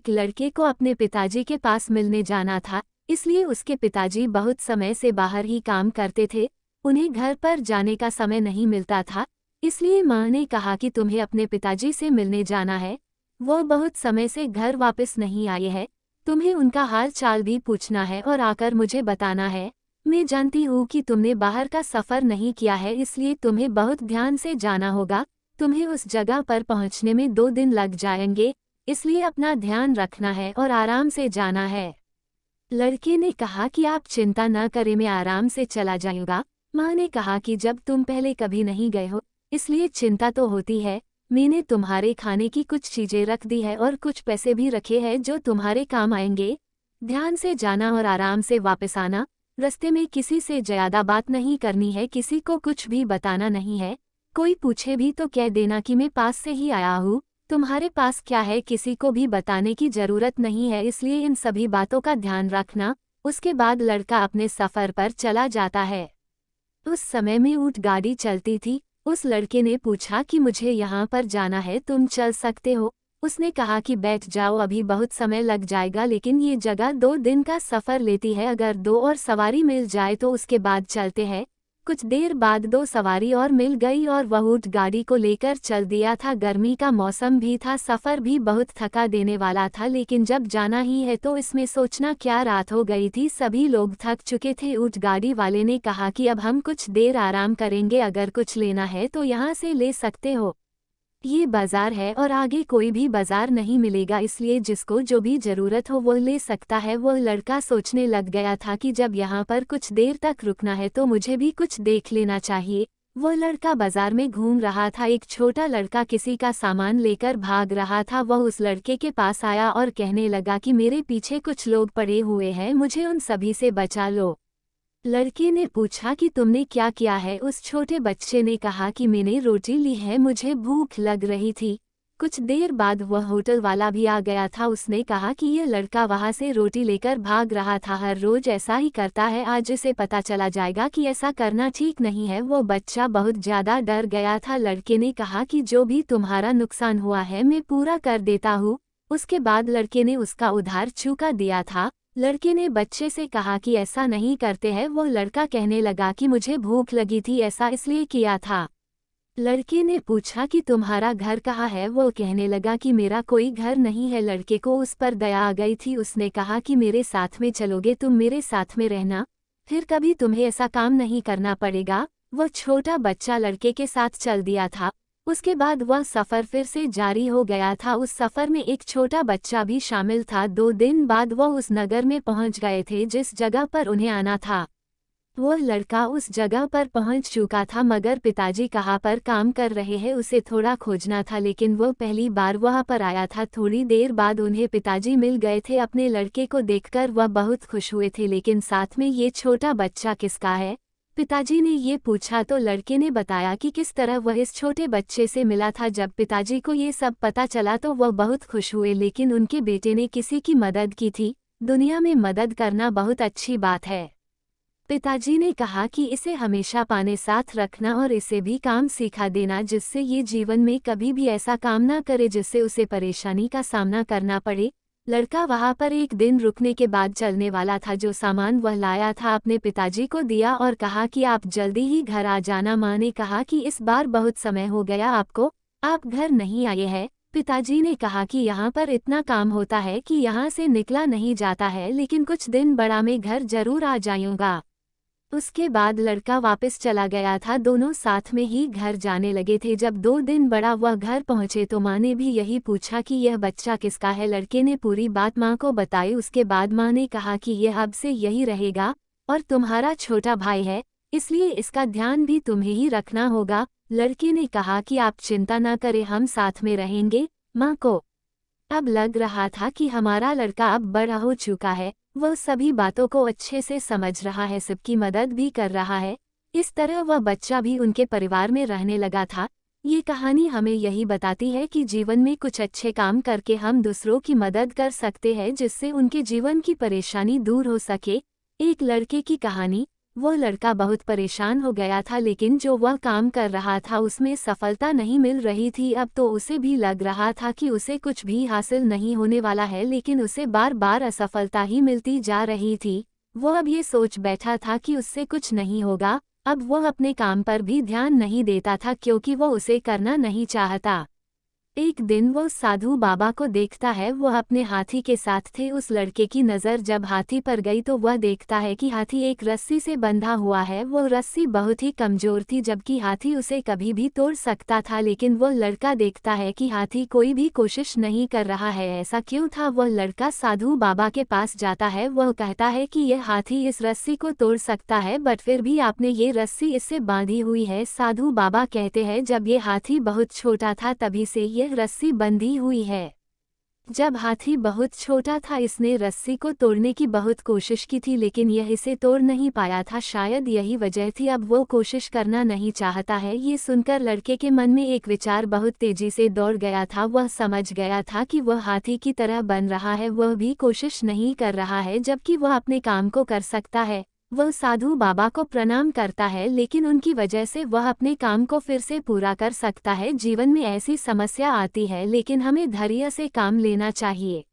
एक लड़के को अपने पिताजी के पास मिलने जाना था, इसलिए उसके पिताजी बहुत समय से बाहर ही काम करते थे। उन्हें घर पर जाने का समय नहीं मिलता था, इसलिए माँ ने कहा कि तुम्हें अपने पिताजी से मिलने जाना है। वो बहुत समय से घर वापस नहीं आए हैं, तुम्हें उनका हाल चाल भी पूछना है और आकर मुझे बताना है। मैं जानती हूँ कि तुमने बाहर का सफ़र नहीं किया है, इसलिए तुम्हें बहुत ध्यान से जाना होगा। तुम्हें उस जगह पर पहुँचने में 2 दिन लग जाएंगे, इसलिए अपना ध्यान रखना है और आराम से जाना है। लड़के ने कहा कि आप चिंता न करें, मैं आराम से चला जाऊंगा। माँ ने कहा कि जब तुम पहले कभी नहीं गए हो, इसलिए चिंता तो होती है। मैंने तुम्हारे खाने की कुछ चीजें रख दी है और कुछ पैसे भी रखे हैं जो तुम्हारे काम आएंगे। ध्यान से जाना और आराम से वापस आना। रास्ते में किसी से ज्यादा बात नहीं करनी है, किसी को कुछ भी बताना नहीं है। कोई पूछे भी तो कह देना कि मैं पास से ही आया हूँ, तुम्हारे पास क्या है किसी को भी बताने की जरूरत नहीं है, इसलिए इन सभी बातों का ध्यान रखना। उसके बाद लड़का अपने सफर पर चला जाता है। उस समय में ऊंट गाड़ी चलती थी। उस लड़के ने पूछा कि मुझे यहाँ पर जाना है, तुम चल सकते हो? उसने कहा कि बैठ जाओ, अभी बहुत समय लग जाएगा, लेकिन ये जगह 2 दिन का सफ़र लेती है। अगर 2 और सवारी मिल जाए तो उसके बाद चलते हैं। कुछ देर बाद 2 सवारी और मिल गई और वह ऊंट गाड़ी को लेकर चल दिया था। गर्मी का मौसम भी था, सफ़र भी बहुत थका देने वाला था, लेकिन जब जाना ही है तो इसमें सोचना क्या, रात हो गई थी, सभी लोग थक चुके थे। ऊंट गाड़ी वाले ने कहा कि अब हम कुछ देर आराम करेंगे, अगर कुछ लेना है तो यहाँ से ले सकते हो। ये बाजार है और आगे कोई भी बाजार नहीं मिलेगा, इसलिए जिसको जो भी ज़रूरत हो वो ले सकता है। वो लड़का सोचने लग गया था कि जब यहाँ पर कुछ देर तक रुकना है तो मुझे भी कुछ देख लेना चाहिए। वो लड़का बाजार में घूम रहा था, एक छोटा लड़का किसी का सामान लेकर भाग रहा था। वह उस लड़के के पास आया और कहने लगा कि मेरे पीछे कुछ लोग पड़े हुए हैं, मुझे उन सभी से बचा लो। लड़के ने पूछा कि तुमने क्या किया है? उस छोटे बच्चे ने कहा कि मैंने रोटी ली है, मुझे भूख लग रही थी। कुछ देर बाद वह होटल वाला भी आ गया था। उसने कहा कि यह लड़का वहां से रोटी लेकर भाग रहा था, हर रोज ऐसा ही करता है, आज इसे पता चला जाएगा कि ऐसा करना ठीक नहीं है। वो बच्चा बहुत ज्यादा डर गया था। लड़के ने कहा कि जो भी तुम्हारा नुकसान हुआ है मैं पूरा कर देता हूँ। उसके बाद लड़के ने उसका उधार चुका दिया था। लड़के ने बच्चे से कहा कि ऐसा नहीं करते हैं। वो लड़का कहने लगा कि मुझे भूख लगी थी, ऐसा इसलिए किया था। लड़के ने पूछा कि तुम्हारा घर कहाँ है? वो कहने लगा कि मेरा कोई घर नहीं है। लड़के को उस पर दया आ गई थी, उसने कहा कि मेरे साथ में चलोगे, तुम मेरे साथ में रहना, फिर कभी तुम्हें ऐसा काम नहीं करना पड़ेगा। वो छोटा बच्चा लड़के के साथ चल दिया था। उसके बाद वह सफ़र फिर से जारी हो गया था। उस सफ़र में एक छोटा बच्चा भी शामिल था। 2 दिन बाद वह उस नगर में पहुंच गए थे जिस जगह पर उन्हें आना था। वह लड़का उस जगह पर पहुंच चुका था, मगर पिताजी कहाँ पर काम कर रहे हैं उसे थोड़ा खोजना था, लेकिन वो पहली बार वहाँ पर आया था। थोड़ी देर बाद उन्हें पिताजी मिल गए थे। अपने लड़के को देखकर वह बहुत खुश हुए थे, लेकिन साथ में ये छोटा बच्चा किसका है? पिताजी ने ये पूछा तो लड़के ने बताया कि किस तरह वह इस छोटे बच्चे से मिला था। जब पिताजी को ये सब पता चला तो वह बहुत खुश हुए, लेकिन उनके बेटे ने किसी की मदद की थी। दुनिया में मदद करना बहुत अच्छी बात है। पिताजी ने कहा कि इसे हमेशा पाने साथ रखना और इसे भी काम सिखा देना, जिससे ये जीवन में कभी भी ऐसा काम ना करे जिससे उसे परेशानी का सामना करना पड़े। लड़का वहां पर एक दिन रुकने के बाद चलने वाला था। जो सामान वह लाया था अपने पिताजी को दिया और कहा कि आप जल्दी ही घर आ जाना। माँ ने कहा कि इस बार बहुत समय हो गया आपको, आप घर नहीं आए हैं। पिताजी ने कहा कि यहाँ पर इतना काम होता है कि यहाँ से निकला नहीं जाता है, लेकिन कुछ दिन बड़ा मैं घर जरूर आ जाऊंगा। उसके बाद लड़का वापस चला गया था। दोनों साथ में ही घर जाने लगे थे। जब 2 दिन बड़ा वह घर पहुंचे तो माँ ने भी यही पूछा कि यह बच्चा किसका है। लड़के ने पूरी बात माँ को बताई। उसके बाद माँ ने कहा कि यह अब से यही रहेगा और तुम्हारा छोटा भाई है, इसलिए इसका ध्यान भी तुम्हें ही रखना होगा। लड़के ने कहा कि आप चिंता न करें, हम साथ में रहेंगे। माँ को अब लग रहा था कि हमारा लड़का अब बड़ा हो चुका है, वह सभी बातों को अच्छे से समझ रहा है, सबकी मदद भी कर रहा है। इस तरह वह बच्चा भी उनके परिवार में रहने लगा था। ये कहानी हमें यही बताती है कि जीवन में कुछ अच्छे काम करके हम दूसरों की मदद कर सकते हैं, जिससे उनके जीवन की परेशानी दूर हो सके। एक लड़के की कहानी। वो लड़का बहुत परेशान हो गया था, लेकिन जो वह काम कर रहा था उसमें सफलता नहीं मिल रही थी। अब तो उसे भी लग रहा था कि उसे कुछ भी हासिल नहीं होने वाला है, लेकिन उसे बार बार असफलता ही मिलती जा रही थी। वो अब ये सोच बैठा था कि उससे कुछ नहीं होगा। अब वह अपने काम पर भी ध्यान नहीं देता था क्योंकि वह उसे करना नहीं चाहता। एक दिन वो साधु बाबा को देखता है। वह अपने हाथी के साथ थे। उस लड़के की नज़र जब हाथी पर गई तो वह देखता है कि हाथी एक रस्सी से बंधा हुआ है। वो रस्सी बहुत ही कमजोर थी, जबकि हाथी उसे कभी भी तोड़ सकता था। लेकिन वह लड़का देखता है कि हाथी कोई भी कोशिश नहीं कर रहा है। ऐसा क्यों था? वह लड़का साधु बाबा के पास जाता है। वह कहता है कि यह हाथी इस रस्सी को तोड़ सकता है, बट फिर भी आपने ये रस्सी इससे बांधी हुई है। साधु बाबा कहते हैं, जब ये हाथी बहुत छोटा था तभी से यह रस्सी बंधी हुई है। जब हाथी बहुत छोटा था इसने रस्सी को तोड़ने की बहुत कोशिश की थी, लेकिन यह इसे तोड़ नहीं पाया था। शायद यही वजह थी अब वो कोशिश करना नहीं चाहता है। ये सुनकर लड़के के मन में एक विचार बहुत तेजी से दौड़ गया था। वह समझ गया था कि वह हाथी की तरह बन रहा है, वह भी कोशिश नहीं कर रहा है, जबकि वह अपने काम को कर सकता है। वह साधु बाबा को प्रणाम करता है, लेकिन उनकी वजह से वह अपने काम को फिर से पूरा कर सकता है। जीवन में ऐसी समस्या आती है, लेकिन हमें धैर्य से काम लेना चाहिए।